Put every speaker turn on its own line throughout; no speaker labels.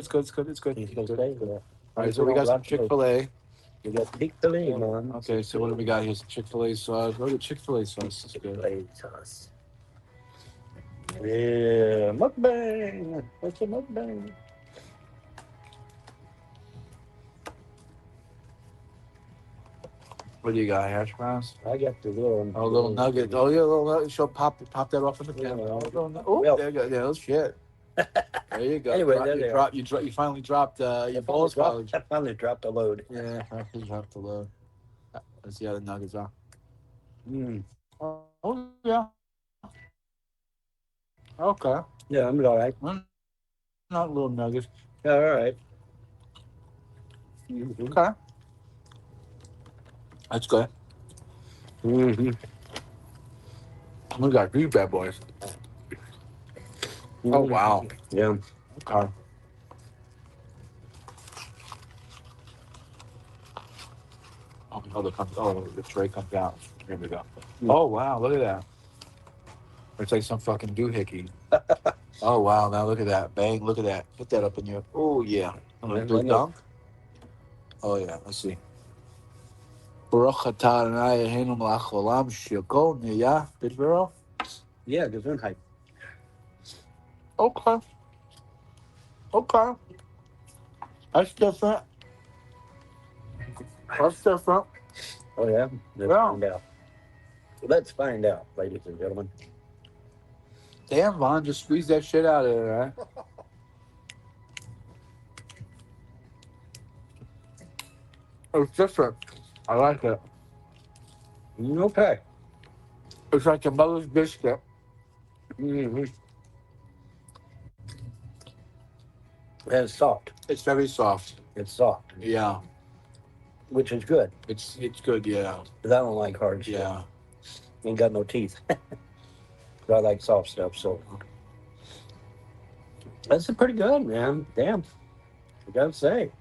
It's good. It's good. It's good.
He's
It's
gonna
good.
stay there.
All right, so we got some Chick-fil-A.
We got Chick-fil-A, man.
Okay, so what do we got here? Some Chick-fil-A sauce. What the Chick-fil-A sauce is good.
Chick-fil-A sauce. Yeah, mukbang. What's a mukbang?
What do you got? Hash browns?
I got the little.
Oh, little nugget. Oh, yeah, little nugget. So pop that off in the pan.
Yeah.
Oh, there you go. Yeah, shit. There you go.
Anyway, there they are.
You finally dropped your bonus college.
I finally dropped the load.
Yeah, I finally dropped the load. Let's see how the nuggets are.
Mm.
Oh, yeah. Okay.
Yeah, I'm all right.
Not little nuggets.
Yeah, all right.
Okay. That's good.
Mm-hmm.
We got these bad boys. Oh, wow.
Yeah.
Okay. The tray comes out. Here we go. Oh, wow. Look at that. It's like some fucking doohickey. Oh, wow. Now look at that. Bang. Look at that. Put that up in your. Oh, yeah. Dunk. Oh, yeah. Let's see. Baruch atah Adonai Eloheinu melech haolam sheyoko niyah bidbaro.
Yeah, Gesundheit.
Okay. Okay. That's different. That's different.
Oh, yeah? Let's
Yeah.
find out. Let's find out, ladies and gentlemen.
Damn, Vaughn, just squeeze that shit out of there, right? It's different. I like it.
Okay.
It's like a mother's biscuit.
Mm-hmm. And it's soft.
It's very soft.
It's soft,
Yeah.
which is good.
It's good, yeah.
Because I don't like hard stuff.
Yeah.
Ain't got no teeth. But I like soft stuff, so. That's pretty good, man. Damn. I gotta say.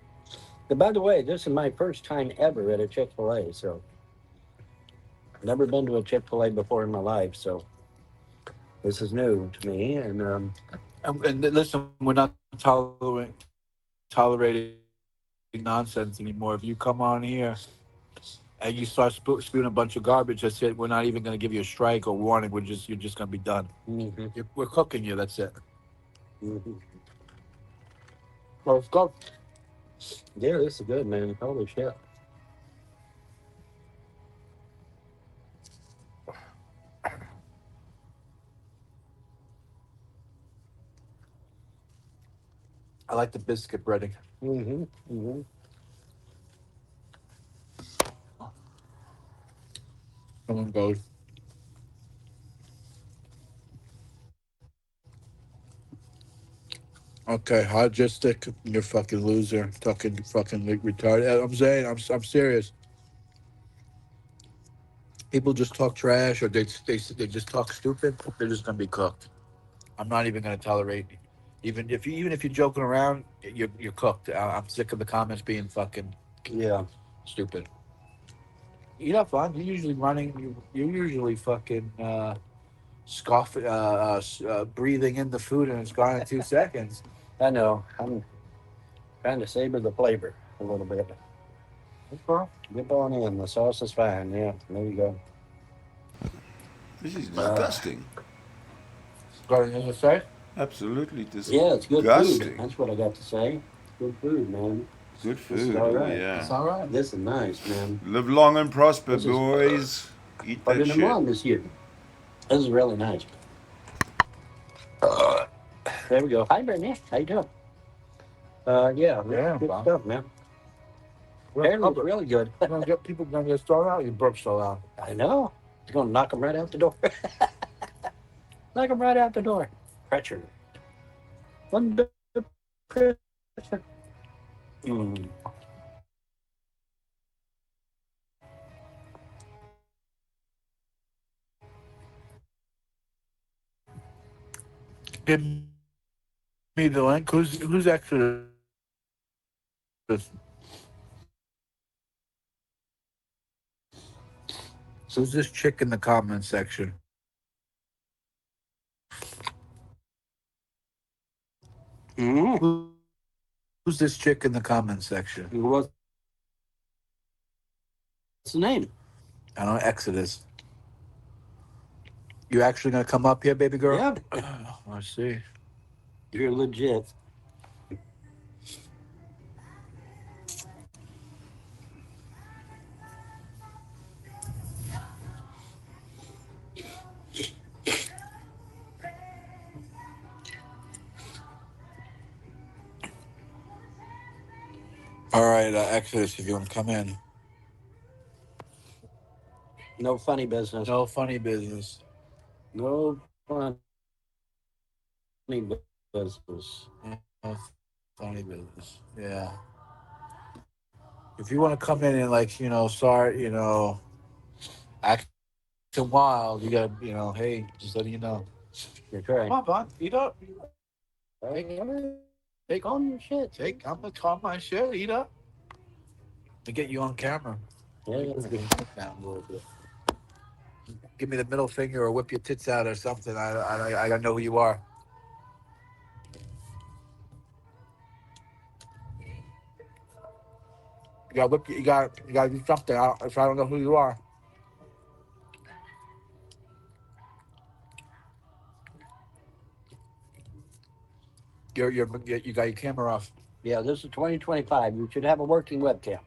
And by the way, this is my first time ever at a Chick-fil-A, so. Never been to a Chick-fil-A before in my life, so. This is new to me, and
And listen, we're not tolerating nonsense anymore. If you come on here and you start spewing a bunch of garbage, that's it. We're not even going to give you a strike or warning. You're just going to be done.
mm-hmm.
We're cooking you. That's it.
Mm-hmm.
Well, let's go.
Yeah, this is good, man. Holy shit.
I like the biscuit breading.
Mm-hmm. Mm-hmm.
Someone goes. Okay, logistic. You're a fucking loser. Fucking retarded. I'm saying. I'm serious. People just talk trash, or they just talk stupid. They're just gonna be cooked. I'm not even gonna tolerate. Even if you're joking around, you're cooked. I'm sick of the comments being fucking
Yeah.
stupid. You're not fun. You're usually running. You're usually fucking breathing in the food, and it's gone in 2 seconds.
I know. I'm trying to savor the flavor a little bit.
Okay.
Dip on in. The sauce is fine. Yeah, there you go.
This is disgusting.
Got anything to say?
Absolutely disgusting.
Yeah, it's good food. That's what I got to say. Good food, man.
Good
This
food.
is all right.
Yeah.
It's all right.
This is nice, man.
Live long and prosper,
This is-
boys. Eat
But
that
in the
shit.
wrong this year. This is really nice. There we go. Hi, Brittany. How you doing? Yeah, good
Bob.
stuff, man. Hair looks really good.
People gonna get thrown out. You burp so loud.
I know. It's gonna knock them right out the door. Knock them right out the door. Pressure. One bit of pressure. Mm.
Give me the link. Who's actually this? Who's this chick in the comment section?
Mm.
Who's this chick in the comments section?
What's the name?
I don't know, Exodus. You actually gonna come up here, baby girl?
Yeah,
I see.
you're legit.
All right, Exodus, if you want to come in.
No funny business.
No funny business.
No funny business.
No funny business. Yeah. If you want to come in and start, acting wild, you got, hey, just letting you know.
You're correct.
Come on, Bon, eat up.
Take on your shit.
I'm gonna calm my shit. Eat up. To get you on camera.
Yeah.
Down a little bit. Give me the middle finger or whip your tits out or something. I gotta know who you are. You gotta whip. You gotta do something. If I don't know who you are. You got your camera off.
Yeah, this is 2025. You should have a working webcam.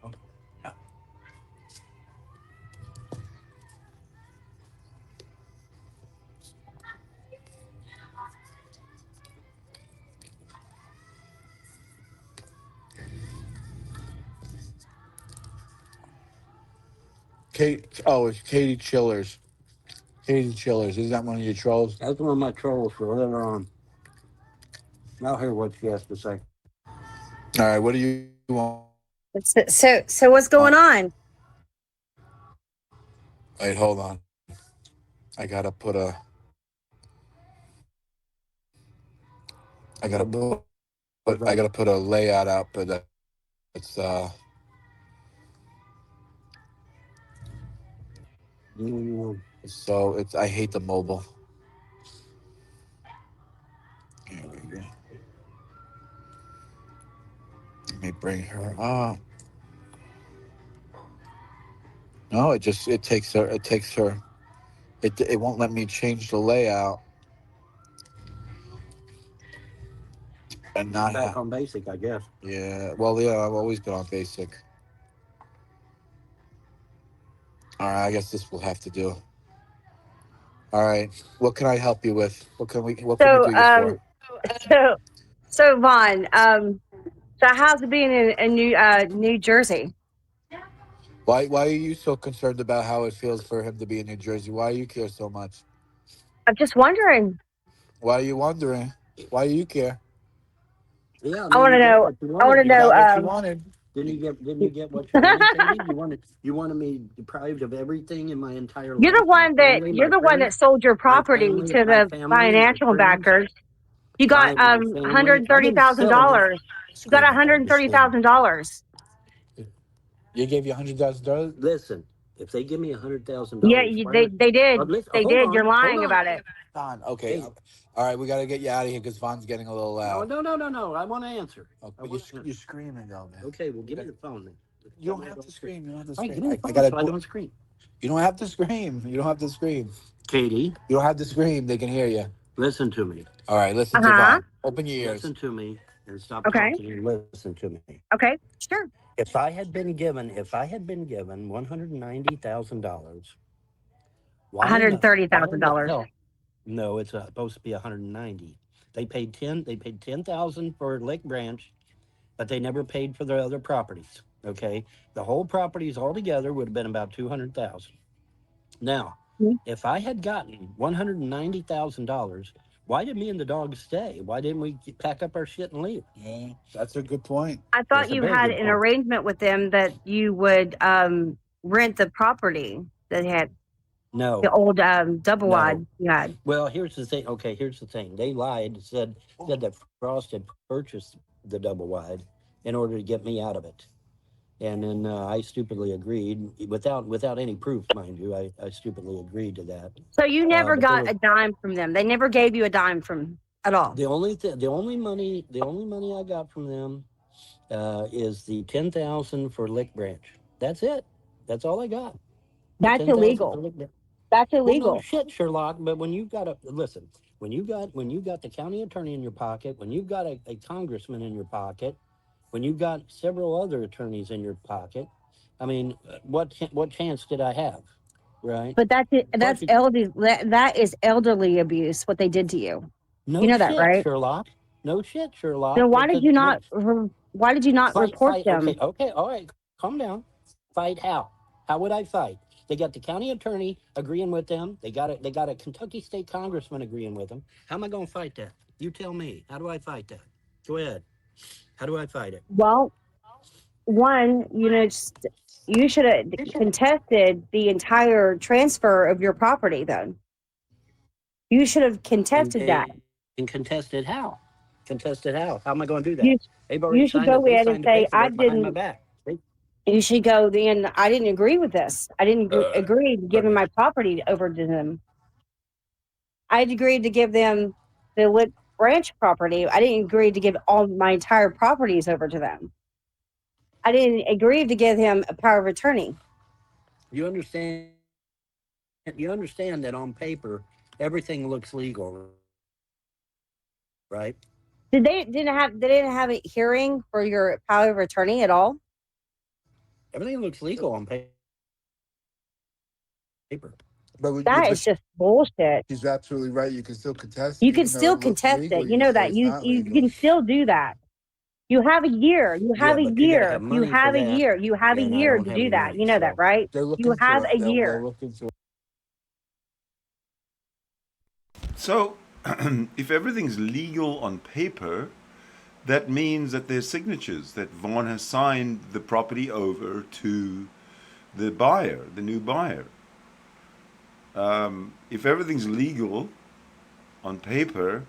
It's Katie Chillers. Katie Chillers. Is that one of your trolls?
That's one of my trolls for later on. I'll hear what she has to say.
All right. What do you want?
So what's going on?
Wait, hold on. I gotta put a layout out, but it's so it's I hate the mobile. Here we go. Let me bring her up. No, it takes her. It won't let me change the layout. And not
Back on basic, I guess.
Yeah. Well, yeah. I've always been on basic. All right. I guess this will have to do. All right. What can I help you with? What can we do this for?
So Vaughn, so how's it being in New Jersey?
Why are you so concerned about how it feels for him to be in New Jersey? Why do you care so much?
I'm just wondering.
Why are you wondering? Why do you care?
Yeah,
I want to know. I want to know.
What you wanted.
Didn't you get what you wanted, Katie? You wanted me deprived of everything in my entire life.
You're the one that sold your property to the financial backers. You got $130,000. You got $130,000.
You gave you $100,000.
Listen, if they give me $100,000,
Yeah, they did. They did. You're lying about it.
Vaughn, okay. All right, we got to get you out of here because Vaughn's getting a little loud.
No. I want to answer.
Okay, you're screaming though, man.
Okay, well, give me the phone then.
You don't have to scream. You don't have to
All right,
scream.
give me the phone
I gotta.
so I don't scream.
You don't have to scream. You don't have to scream.
Katie,
You don't have to scream. They can hear you.
listen to me.
All right, listen to Vaughn. Open your ears.
Listen to me and stop talking and listen to me.
Okay, sure.
If I had been given $190,000,
$130,000.
No, it's supposed to be 190. They paid 10,000 for Lake Branch, but they never paid for their other properties. Okay, the whole properties altogether would have been about 200,000. Now, if I had gotten $190,000, why did me and the dog stay? Why didn't we pack up our shit and leave?
Yeah, that's a good point.
I thought you had an arrangement with them that you would rent the property that had the old double wide you had.
Well, here's the thing. Okay, here's the thing. They lied, said that Frost had purchased the double wide in order to get me out of it. And then I stupidly agreed, without any proof, mind you. I stupidly agreed to that.
So you never got a dime from them. They never gave you a dime from at all.
The only money I got from them is the 10,000 for Lick Branch. That's it. That's all I got. The
That's
10,000 for
illegal.
Lick Branch.
That's
Well, no
illegal.
shit, Sherlock. But when you've got a listen, when you got the county attorney in your pocket, when you've got a congressman in your pocket, when you've got several other attorneys in your pocket, I mean, what chance did I have? Right?
But that's it.
Plus,
That's elderly. That is elderly abuse. What they did to you. You
no
know that,
shit,
right?
Sherlock. No shit, Sherlock.
Then why
But
did
the
you
what
not? Why did you not report
fight. Okay,
them?
okay, all right. Calm down. Fight how? How would I fight? They got the county attorney agreeing with them. They got a Kentucky state congressman agreeing with them. How am I going to fight that? You tell me. How do I fight that? Go ahead. How do I fight it?
Well, one, you should have contested the entire transfer of your property. Then you should have contested that.
And contested how? Contested how? How am I going to do that?
You
They've already
you should
signed
go
it. They
in and
signed the
say, I
paperwork behind my
didn't.
back. See?
You should go then. I didn't agree with this. I didn't agree to giving my property over to them. I agreed to give them the Lit Branch property. I didn't agree to give all my entire properties over to them. I didn't agree to give him a power of attorney.
You understand? You understand that on paper everything looks legal, right?
They didn't have a hearing for your power of attorney at all?
Everything looks legal on paper.
That is just bullshit.
She's absolutely right. You can still contest,
You can
even though
still
it looks
contest
legal.
it.
You
You
can
know
say
that.
it's not
You
legal.
can still do that. You have a year. You have
Yeah,
a
but you got to
year.
have
You
money for
have a
that,
year. You have a
and I
year
don't
to
have
do
any
that.
money.
You know that,
So
right?
They're looking
You have
for
a
it. They'll
year.
look into it.
So, if everything's legal on paper, that means that there's signatures that Vaughn has signed the property over to the buyer, the new buyer. If everything's legal on paper,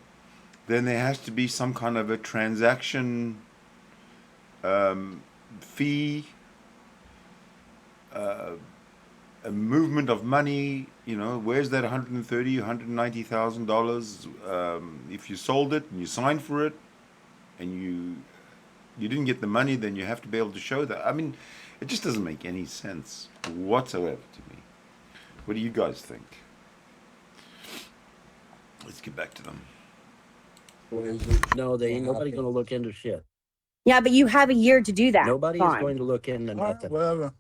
then there has to be some kind of a transaction fee, a movement of money. You know, where's that $190,000? If you sold it and you signed for it, and you didn't get the money, then you have to be able to show that. I mean, it just doesn't make any sense whatsoever to me. What do you guys think? Let's get back to them.
No, they ain't nobody going to look into shit.
Yeah, but you have a year to do that.
Nobody is going
Fine.
to look into
All right,
nothing.
whatever.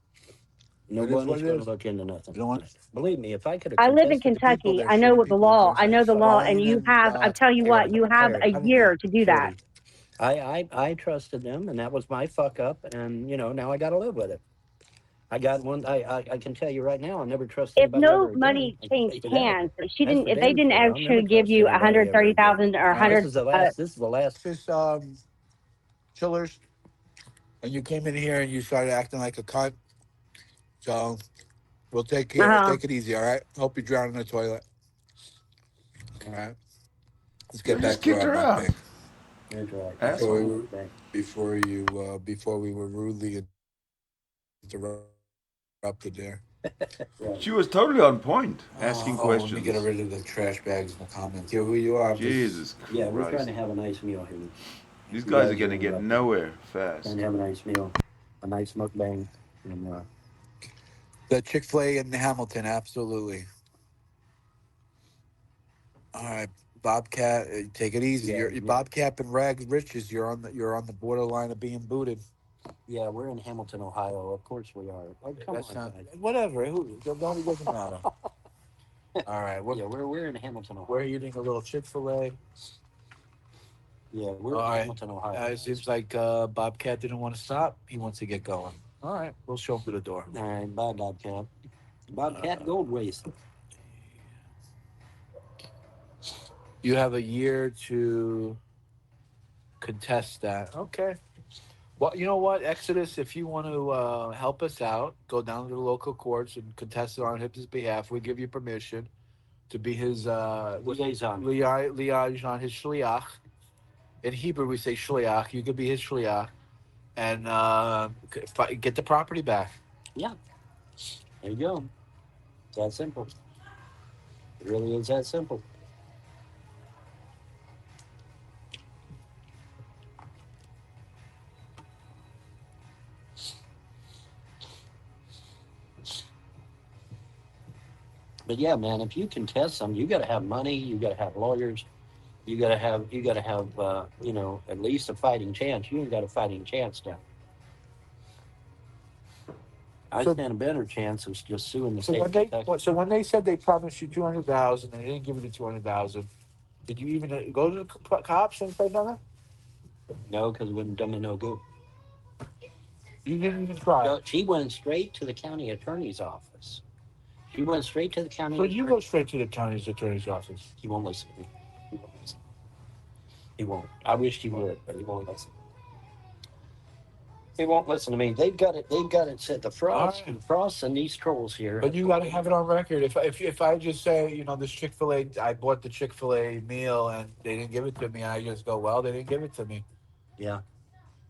No
It is
one
what
is
it
going to
is.
look into nothing.
You know what?
Believe me, if I could have
I live in
contested,
Kentucky.
They're
I know
shitty
what the
people
law.
against
I
that
know the law,
Pauline
and you
and
have. I'll tell you what. You have a year to do that.
I trusted them, and that was my fuck up, and now I got to live with it. I got one. I can tell you right now, I'll never trust
If
anybody
no
ever again.
money
I can tell
changed
you that.
hands, she
That's
didn't.
for
If they
damn
didn't
sure. I'll never
actually give
trust
you
anybody ever again.
130,000 or
This
100,
is the last. This is the last.
This chillers, and you came in here and you started acting like a cunt. So we'll take it easy, all right? Hope you drown in the toilet. All right. Let's
You
get back
just
to
kicked
our
her out,
mukbang.
That's right.
asshole.
Before we were rudely interrupted there.
She was totally on point, asking
Let me get
questions.
rid of the trash bags in the comments. Here, who you are?
Jesus
Yeah, we're trying
Christ.
to have a nice meal here.
These
You
guys are
guys
going to get
interrupted.
nowhere
Trying
fast.
to have a nice meal, a nice mukbang, and
The Chick-fil-A in Hamilton, absolutely. All right, Bobcat, take it easy.
Yeah,
You're
yeah.
Bobcat and Rag Riches. You're on the borderline of being booted.
yeah, we're in Hamilton, Ohio. Of course we are. Oh, come
That's
on,
not
guys.
whatever. It doesn't matter. All right,
Yeah, we're in Hamilton, Ohio.
we're eating a little Chick-fil-A.
Yeah, we're
All
in
right.
Hamilton, Ohio.
It seems like Bobcat didn't want to stop. He wants to get going. All right, we'll show him to the door.
All right, bye, Bobcat. Bobcat Gold Waste.
You have a year to contest that. Okay. Well, you know what, Exodus, if you want to help us out, go down to the local courts and contest it on his behalf. We give you permission to be his
Liaison.
liaison, his shliach. In Hebrew, we say shliach. You could be his shliach and get the property back.
Yeah, there you go. It's that simple. It really is that simple. But yeah, man, if you contest something, you got to have money. You got to have lawyers. You got to have at least a fighting chance. You ain't got a fighting chance now. I
So,
stand a better chance of just suing the
so
state
when
of
they
Kentucky.
so when they said they promised you 200,000 and they didn't give you the 200,000, did you even go to the cops and say nothing?
No, because it wouldn't done me no good.
You didn't even try.
So she went straight to the county attorney's office. She went straight to the county.
So you go straight to the county attorney's office.
He won't listen to me. He won't listen. He won't. I wish he would, but he won't listen. He won't listen to me. They've got it. They've got it set. The frost,
All right.
the frost, and these trolls here.
But you got to have it on record. If I just say, this Chick-fil-A, I bought the Chick-fil-A meal and they didn't give it to me, and I just go, well, they didn't give it to me.
Yeah.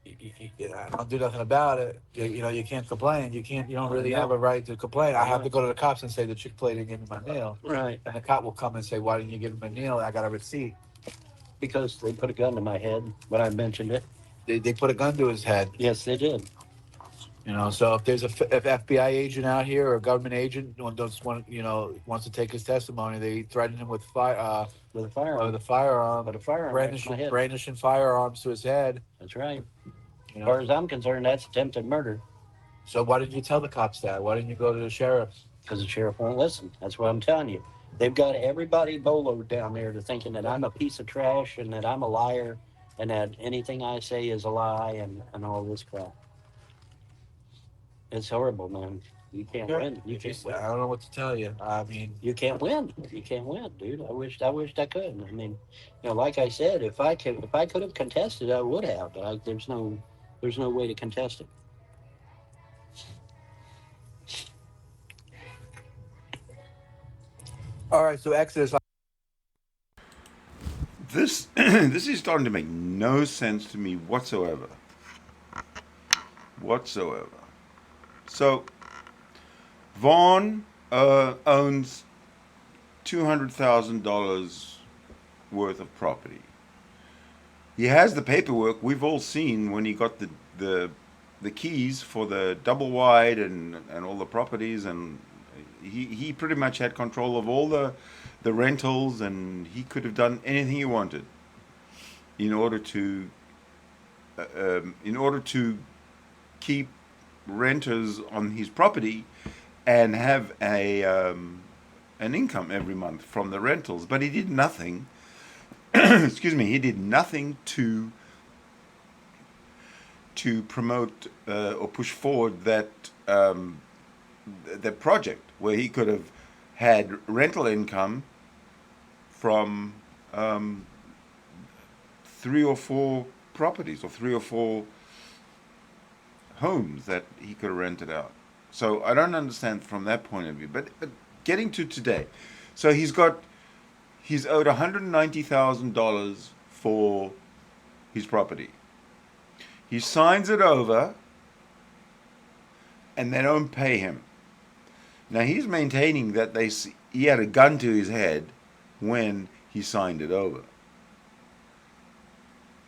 I don't do nothing about it. You can't complain. You don't really have a right to complain. I have to go to the cops and say the Chick-fil-A didn't give me my meal.
Right.
And the cop will come and say, why didn't you give him a meal? I got a receipt.
Because they put a gun to my head when I mentioned it.
They put a gun to his head.
Yes, they did.
So if there's if FBI agent out here or a government agent wants to take his testimony, they threaten him with fire.
With a firearm.
With a firearm.
With a firearm. Right to my head.
Brandishing firearms to his head.
That's right. As far as I'm concerned, that's attempted murder.
So why didn't you tell the cops that? Why didn't you go to the sheriff?
Because the sheriff won't listen. That's what I'm telling you. They've got everybody boloed down there to thinking that I'm a piece of trash and that I'm a liar and that anything I say is a lie and all this crap. It's horrible, man. You can't win. You can't win.
I don't know what to tell you. I mean,
you can't win. You can't win, dude. I wished I could. I mean, like I said, if I could have contested, I would have. But there's no way to contest it.
all right. So Exodus.
This this is starting to make no sense to me whatsoever. So Vaughn owns $200,000 worth of property. He has the paperwork. We've all seen when he got the keys for the double wide and all the properties, and he pretty much had control of all the rentals, and he could have done anything he wanted in order to keep renters on his property and have an income every month from the rentals. But he did nothing. Excuse me. He did nothing to promote or push forward that project where he could have had rental income from 3 or 4 properties or 3 or 4 homes that he could have rented out. So I don't understand from that point of view. But getting to today, so he's owed $190,000 for his property. He signs it over, and they don't pay him. Now he's maintaining that he had a gun to his head when he signed it over.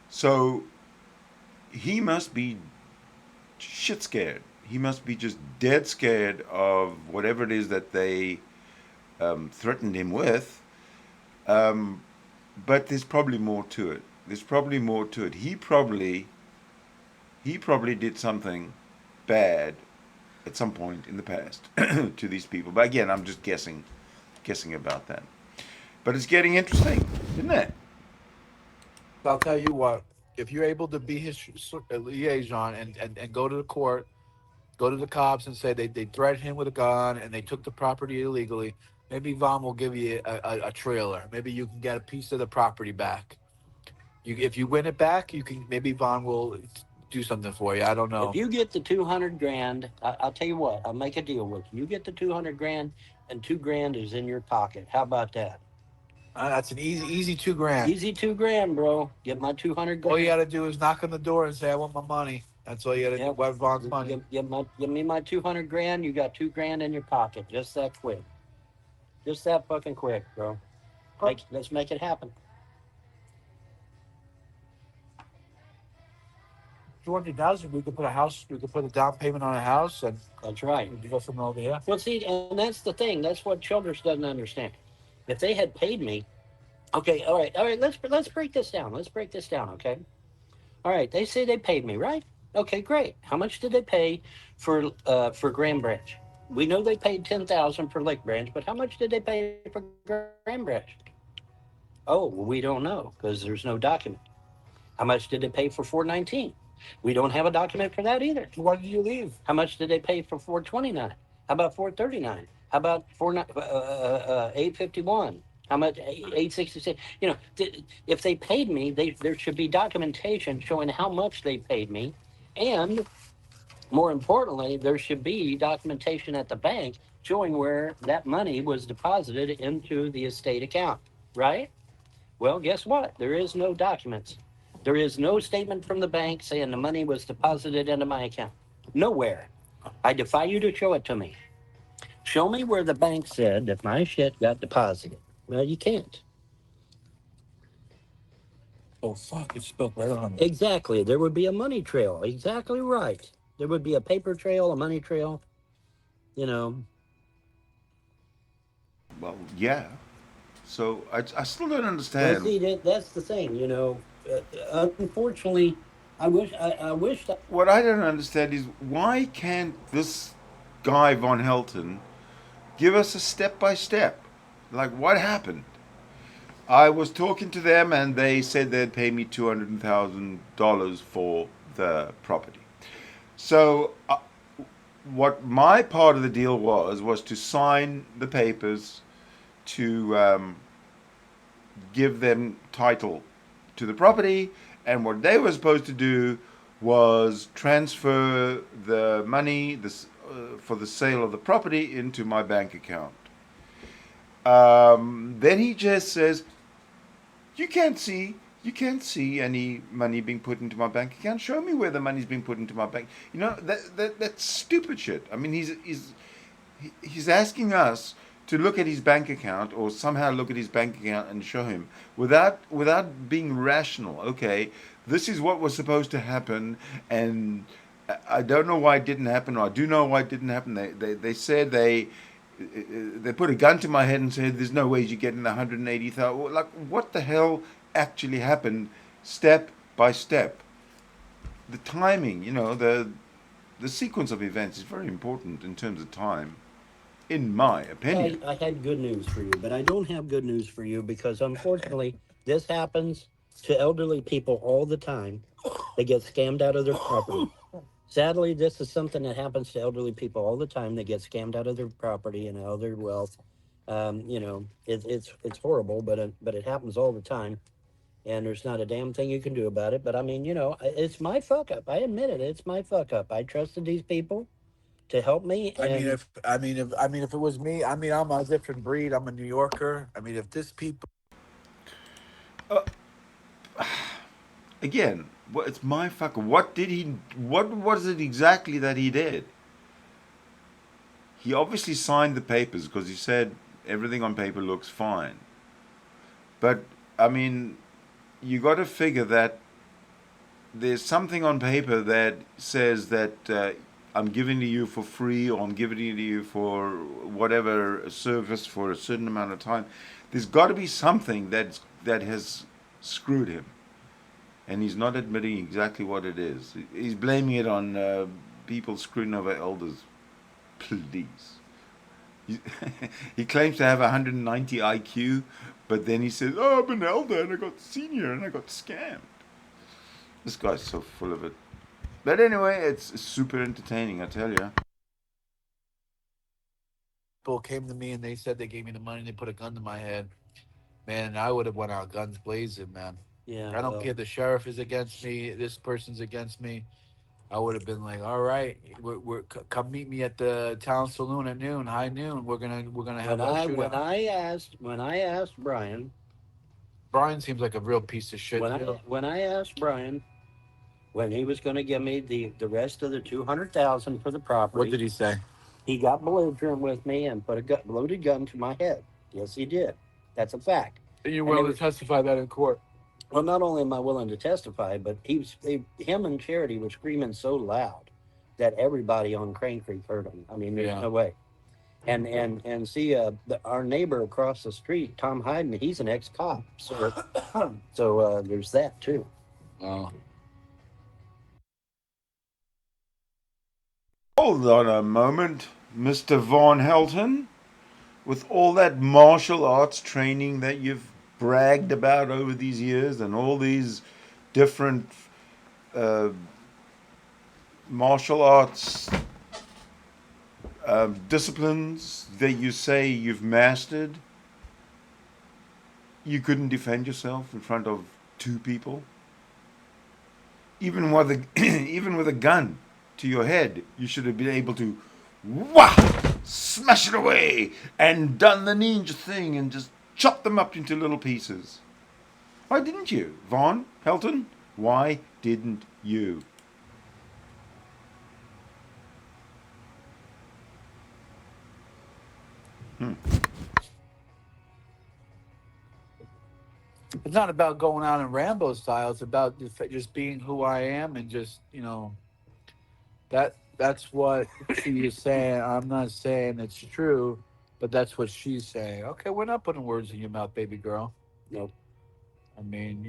So he must be shit scared. He must be just dead scared of whatever it is that they threatened him with. But there's probably more to it. He probably did something bad at some point in the past to these people. But again, I'm just guessing about that. But it's getting interesting, isn't it?
I'll tell you what. If you're able to be his liaison and go to the court, go to the cops and say they threatened him with a gun and they took the property illegally, maybe Vaughn will give you a trailer. Maybe you can get a piece of the property back. If you win it back, maybe Vaughn will do something for you. I don't know.
If you get the $200,000, I'll tell you what. I'll make a deal with you. You get the $200,000, and $2,000 is in your pocket. How about that?
That's an easy $2,000.
Easy $2,000, bro. Get my $200,000.
All you got to do is knock on the door and say, "I want my money." That's all you got to do. What Vaughn's money?
Give me my $200,000. You got $2,000 in your pocket. Just that quick. Just that fucking quick, bro. Let's make it happen.
$200,000, we could put a house. We could put a down payment on a house, and
That's right.
we could go from over here.
Well, see, and that's the thing. That's what Childress doesn't understand. If they had paid me, okay, all right, all right. Let's break this down. Let's break this down, okay? All right. They say they paid me, right? Okay, great. How much did they pay for Grand Branch? We know they paid 10,000 for Lake Branch, but how much did they pay for Grand Branch? Oh, well, we don't know because there's no document. How much did they pay for 419? We don't have a document for that either.
Why did you leave?
How much did they pay for 429? How about 439? How about 851? How much 866? You know, if they paid me, there should be documentation showing how much they paid me, and more importantly, there should be documentation at the bank showing where that money was deposited into the estate account, right? Well, guess what? There is no documents. There is no statement from the bank saying the money was deposited into my account. Nowhere. I defy you to show it to me. Show me where the bank said that my shit got deposited. Well, you can't.
Oh fuck! It spilled right on me.
Exactly. There would be a money trail. Exactly right. There would be a paper trail, a money trail. You know.
Well, yeah. So I still don't
Well,
understand.
see, that's the thing. You know. Unfortunately, I wish that.
What I don't understand is why can't this guy Von Helton give us a step by step? Like, what happened? I was talking to them and they said they'd pay me $200,000 for the property. So, what my part of the deal was to sign the papers to give them title to the property, and what they were supposed to do was transfer the money for the sale of the property into my bank account. Then he just says, you can't see any money being put into my bank account. Show me where the money's being put into my bank. You know, that's stupid shit. I mean, he's asking us to look at his bank account or somehow look at his bank account and show him without being rational. Okay, this is what was supposed to happen, and I don't know why it didn't happen, or I do know why it didn't happen. They said they put a gun to my head and said, "There's no way you're getting 180,000." Like, what the hell actually happened, step by step? The timing, you know, the sequence of events is very important in terms of time, in my opinion.
I had good news for you, but I don't have good news for you because unfortunately, this happens to elderly people all the time. They get scammed out of their property. Sadly, this is something that happens to elderly people all the time. They get scammed out of their property and all their wealth. You know, it's horrible, but it happens all the time, and there's not a damn thing you can do about it. But I mean, you know, it's my fuck up. I admit it. It's my fuck up. I trusted these people to help me.
I mean, if it was me, I mean, I'm a different breed. I'm a New Yorker. I mean, if this people.
Again, it's my fucker. What was it exactly that he did? He obviously signed the papers because he said everything on paper looks fine. But, I mean, you got to figure that there's something on paper that says that I'm giving to you for free, or I'm giving it to you for whatever service for a certain amount of time. There's got to be something that has screwed him. And he's not admitting exactly what it is. He's blaming it on people screwing over elders. Please. He claims to have 190 IQ, but then he says, "Oh, I'm an elder and I got senior and I got scammed." This guy's so full of it. But anyway, it's super entertaining, I tell you.
People came to me and they said they gave me the money and they put a gun to my head. Man, I would have went out guns blazing, man.
Yeah,
I don't care. The sheriff is against me. This person's against me. I would have been like, all right, come meet me at the town saloon at noon, high noon. We're gonna have a shootout.
When I asked Brian,
Brian seems like a real piece of shit.
when I asked Brian when he was going to give me the rest of the 200,000 for the property,
What did he say?
he got belligerent with me and put a loaded gun to my head. Yes, he did. That's a fact.
And you're
And
willing to testify that in court?
Well, not only am I willing to testify, but him and Charity were screaming so loud that everybody on Crane Creek heard them. I mean, there's
Yeah.
no way. And see, our neighbor across the street, Tom Hyden, he's an ex-cop, so there's that too.
Oh.
Hold on a moment, Mr. Von Helton. With all that martial arts training that you've bragged about over these years and all these different uh, martial arts disciplines that you say you've mastered, you couldn't defend yourself in front of two people? Even with even with a gun to your head, you should have been able to, wah, smash it away, and done the ninja thing and just chop them up into little pieces. Why didn't you, Von Helton? Why didn't you?
It's not about going out in Rambo style. It's about just being who I am and just, that's what she is saying. I'm not saying it's true, but that's what she's saying. Okay, we're not putting words in your mouth, baby girl.
Nope.
I mean,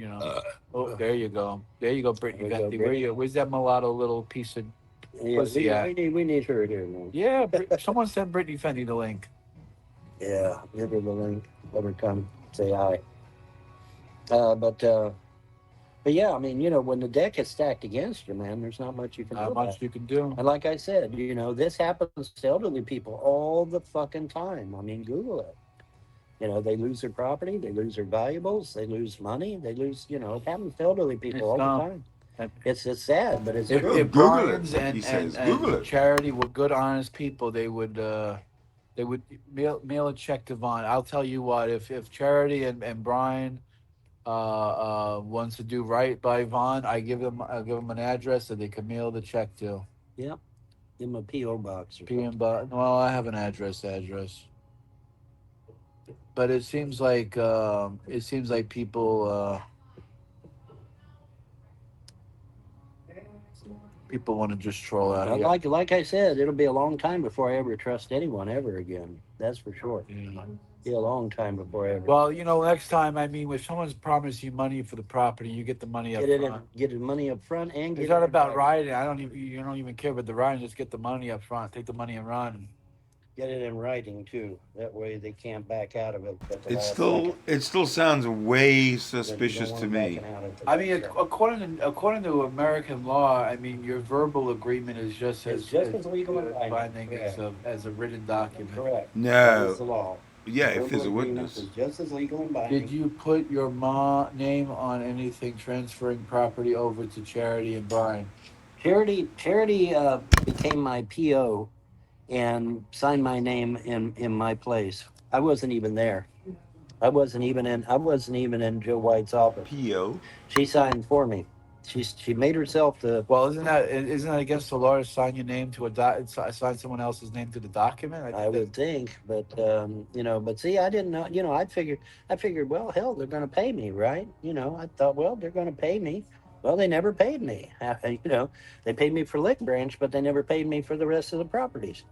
oh, there you go. There you go, Brittany
There you go,
Venti.
Brittany.
Where's that mulatto little piece of
Yeah,
pussy at?
we need her here, man.
Yeah, someone send Brittany Fenty the link.
Yeah, give her the link. Let her come say hi. But yeah, I mean, when the deck is stacked against you, man, there's not much you can do.
Not much you can do.
And like I said, this happens to elderly people all the fucking time. I mean, Google it. They lose their property, they lose their valuables, they lose money, they lose, it happens to elderly people all the time. It's
sad,
but it's
if
true.
Brian's
he says. Google it.
Charity were good, honest people, they would mail a check to Vaughn. I'll tell you what, if Charity and Brian wants to do right by Vaughn, I'll give them an address that they can mail the check to.
Yep. Give them a P.O. box.
Well, I have an address. But it seems like people want to just troll out here.
Like I said, it'll be a long time before I ever trust anyone ever again. That's for sure.
Yeah.
Be a long time before I ever.
Well, next time, I mean, if someone's promised you money for the property, you get the money up front.
Get the money up front and get.
It's not about riding. You don't even care about the riding. Just get the money up front. Take the money and run.
Get it in writing too. That way they can't back out of it.
It still sounds way suspicious to me.
I mean, according to American law, I mean, your verbal agreement is just as
legal and
binding as a written document.
Correct.
No.
That is the law.
Yeah, if there's a witness.
Is just as legal and binding.
Did you put your name on anything transferring property over to Charity and Brian?
Charity became my PO and signed my name in my place. I wasn't even there. I wasn't even in Joe White's office.
PO.
She signed for me. She made herself the.
Well, isn't that against the law to sign your name to sign someone else's name to the document?
I would think, but but see, I didn't know. I figured, well, hell, they're going to pay me, right? I thought, well, they're going to pay me. Well, they never paid me. They paid me for Lick Branch, but they never paid me for the rest of the properties.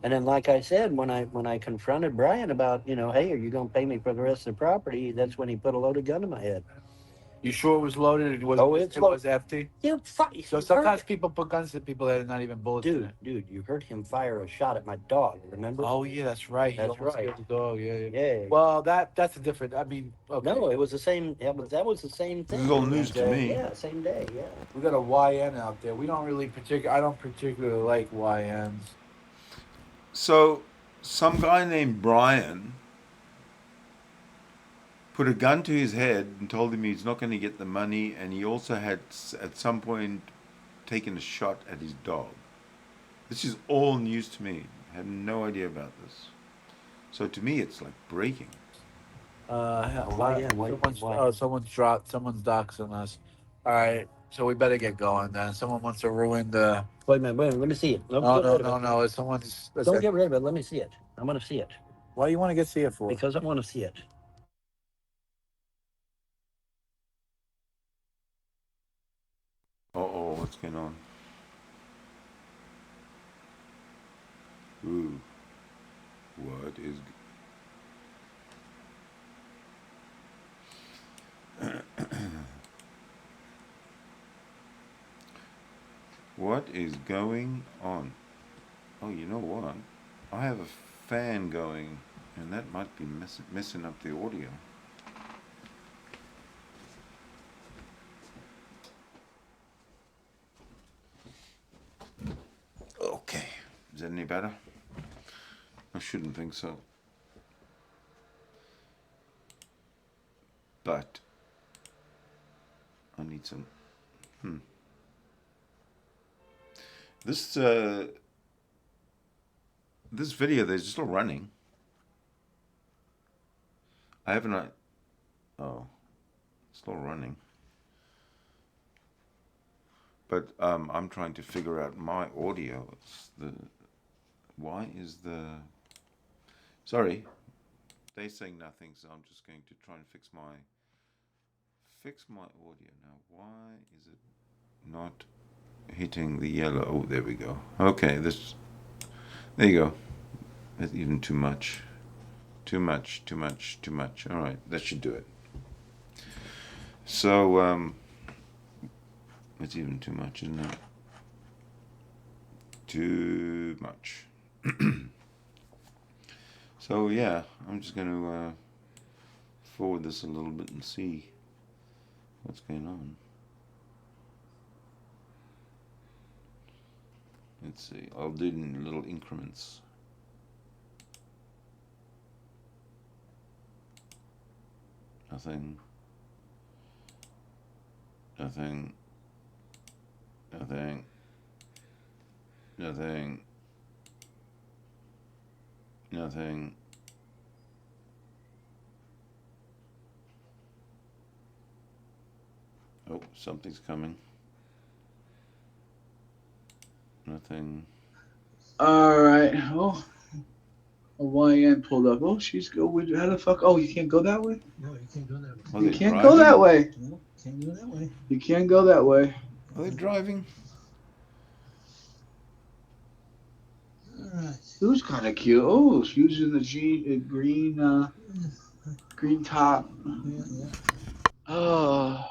And then, like I said, when I confronted Brian about, hey, are you going to pay me for the rest of the property? That's when he put a loaded gun to my head.
You sure it was loaded? It was empty. So sometimes people put guns to people that are not even bullets.
Dude, you heard him fire a shot at my dog. Remember?
Oh yeah, that's right.
That's right.
The dog. Yeah.
Yeah.
Well, that's a different. I mean, okay.
No, it was the same. That was the same thing.
This is all news to me.
Yeah, same day. Yeah.
We got a YN out there. We don't really I don't particularly like YNs.
So, some guy named Brian put a gun to his head and told him he's not going to get the money, and he also had at some point taken a shot at his dog. This is all news to me. I had no idea about this. So to me, it's like breaking.
Why?
Someone's doxing us. All right, so we better get going then. Someone wants to ruin the.
Wait a minute. Let me see it.
No. Someone's.
Don't get rid of it. Let me see it. I want to see it.
Why do you want to see it for?
Because I want to see it.
Uh-oh, what's going on? Ooh. What is... What is going on? Oh, you know what? I have a fan going, and that might be messing up the audio. Okay. Is that any better? I shouldn't think so. But I need some... This this video, they're still running. I haven't... Oh, still running. But I'm trying to figure out my audio. Why is the... Sorry, they're saying nothing, so I'm just going to try and fix my audio now. Why is it not hitting the yellow? Oh, there we go. Okay, there you go. That's even too much. Too much. All right, that should do it. So, it's even too much, isn't it? Too much. So, yeah, I'm just going to forward this a little bit and see what's going on. Let's see. I'll do it in little increments. Nothing. Nothing. Nothing. Nothing. Nothing. Oh, something's coming. Nothing.
All right. Oh, a YN pulled up. Oh, she's go. How the fuck? Oh, you can't go that way.
No, you can't go that way.
Are
You
they
can't
driving?
go that way.
No, can't go that way.
You can't go that way.
Are they driving?
All right.
Who's kind of cute? Oh, she's in the green top.
Yeah.
Oh,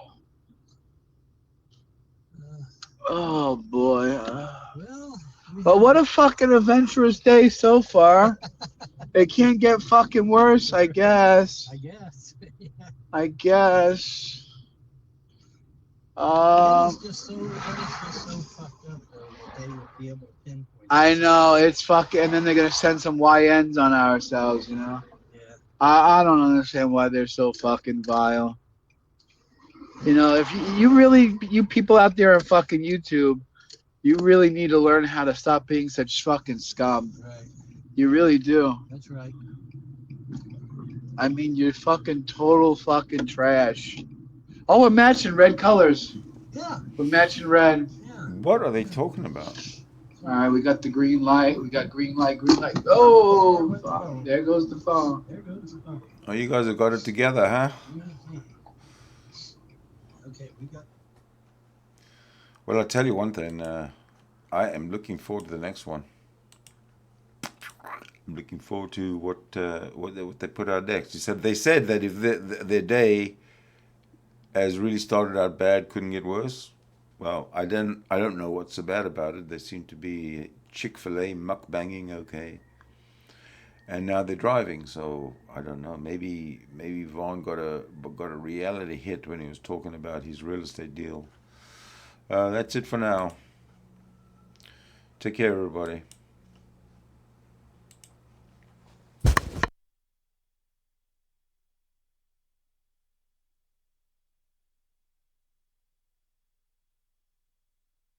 Uh,
oh boy.
well,
But what a fucking adventurous day so far. It can't get fucking worse, I guess.
I guess.
I guess.
Everybody's just so fucked up though that they would be able to pinpoint.
I know it's fucking, and then they're gonna send some YNs on ourselves, you know.
Yeah.
I don't understand why they're so fucking vile. You know, if you really, you people out there on fucking YouTube, you really need to learn how to stop being such fucking scum.
Right.
You really do.
That's right.
I mean, you're fucking total fucking trash. Oh, we're matching red colors.
Yeah.
We're matching red.
Yeah.
What are they talking about?
All right, we got the green light. We got green light, green light. Oh, fuck. There goes the phone.
There goes the phone.
Oh, you guys have got it together, huh?
Okay, we got.
Well, I'll tell you one thing. I am looking forward to the next one. I'm looking forward to what they put out next. They said that if their day has really started out bad, couldn't get worse. Well, I don't know what's so bad about it. They seem to be Chick-fil-A mukbanging okay, and now they're driving. So I don't know. Maybe Vaughn got a reality hit when he was talking about his real estate deal. That's it for now. Take care, everybody.